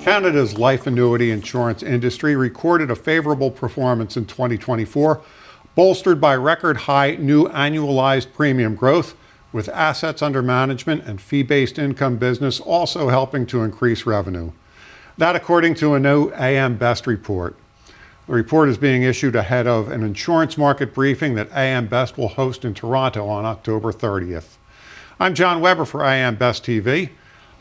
Canada's life annuity insurance industry recorded a favorable performance in 2024, bolstered by record high new annualized premium growth, with assets under management and fee-based income business also helping to increase revenue. That according to a new AM Best report. The report is being issued ahead of an insurance market briefing that AM Best will host in Toronto on October 30th. I'm John Weber for AM Best TV.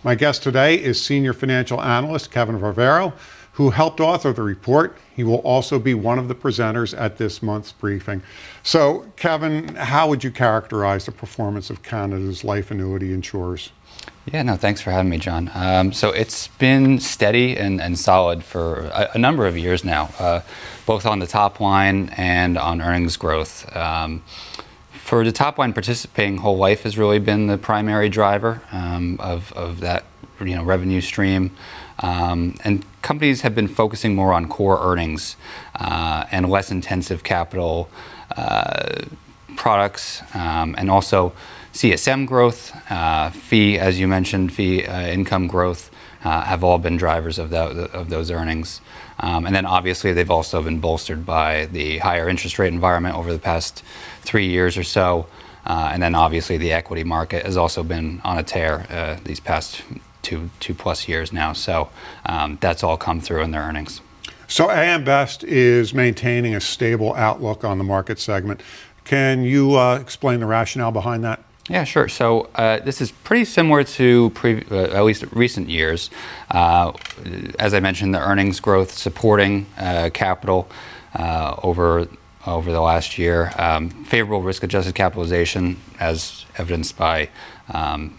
My guest today is senior financial analyst Kevin Varvaro, who helped author the report. He will also be one of the presenters at this month's briefing. So, Kevin, how would you characterize the performance of Canada's life annuity insurers? Yeah, no, thanks for having me, John. So it's been steady and solid for a number of years now, both on the top line and on earnings growth. For the top line, participating whole life has really been the primary driver of that revenue stream. And companies have been focusing more on core earnings and less intensive capital products, and also CSM growth, fee, as you mentioned, fee income growth have all been drivers of those earnings. And then obviously they've also been bolstered by the higher interest rate environment over the past 3 years or so. And then obviously the equity market has also been on a tear these past two plus years now. So that's all come through in their earnings. So AM Best is maintaining a stable outlook on the market segment. Can you explain the rationale behind that? Yeah, sure. So this is pretty similar to at least recent years. As I mentioned, the earnings growth supporting capital over the last year. Favorable risk-adjusted capitalization, as evidenced by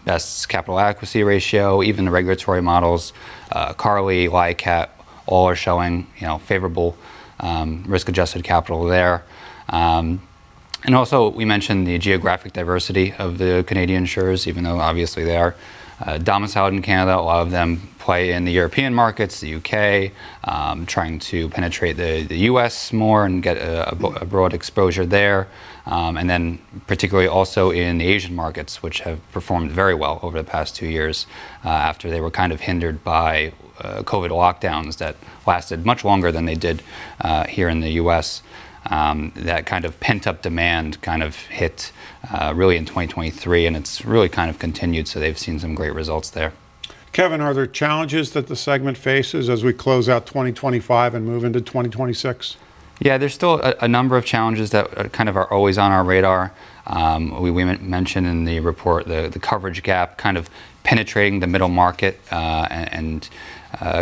Best's capital adequacy ratio. Even the regulatory models, Carly, LICAT, all are showing favorable risk-adjusted capital there. And also, we mentioned the geographic diversity of the Canadian insurers, even though obviously they are domiciled in Canada. A lot of them play in the European markets, the UK, trying to penetrate the US more and get a broad exposure there. And then particularly also in the Asian markets, which have performed very well over the past 2 years after they were kind of hindered by COVID lockdowns that lasted much longer than they did here in the US. That kind of pent-up demand kind of hit really in 2023, and it's really kind of continued, so they've seen some great results there. Kevin, are there challenges that the segment faces as we close out 2025 and move into 2026? Yeah, there's still a number of challenges that kind of are always on our radar. We mentioned in the report the coverage gap, kind of penetrating the middle market, and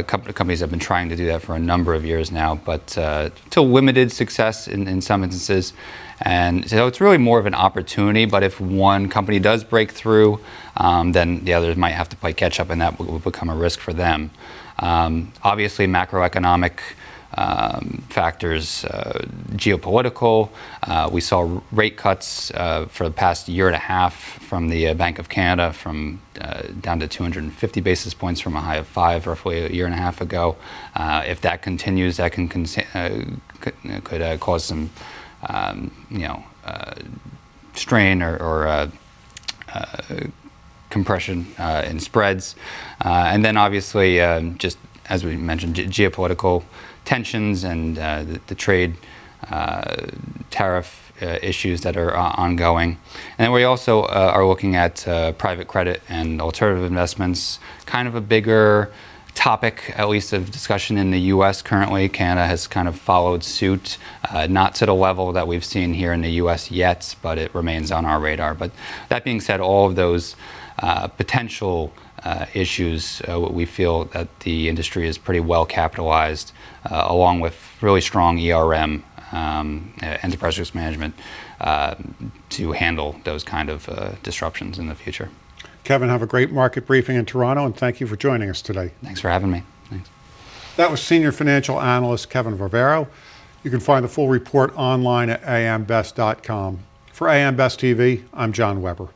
companies have been trying to do that for a number of years now, but to limited success in some instances. And so it's really more of an opportunity, but if one company does break through, then the others might have to play catch up, and that will become a risk for them. Obviously, macroeconomic factors, geopolitical. We saw rate cuts for the past year and a half from the Bank of Canada, from down to 250 basis points from a high of 5 roughly a year and a half ago. If that continues, that could cause some strain or compression in spreads. And then obviously, just as we mentioned, geopolitical tensions and the trade tariff issues that are ongoing. And then we also are looking at private credit and alternative investments, kind of a bigger topic, at least of discussion in the US currently. Canada has kind of followed suit, not to the level that we've seen here in the US yet, but it remains on our radar. But that being said, all of those potential issues, we feel that the industry is pretty well capitalized, along with really strong ERM, enterprise risk management, to handle those kind of disruptions in the future. Kevin, have a great market briefing in Toronto, and thank you for joining us today. Thanks for having me. Thanks. That was senior financial analyst Kevin Varvaro. You can find the full report online at ambest.com. For AM Best TV, I'm John Weber.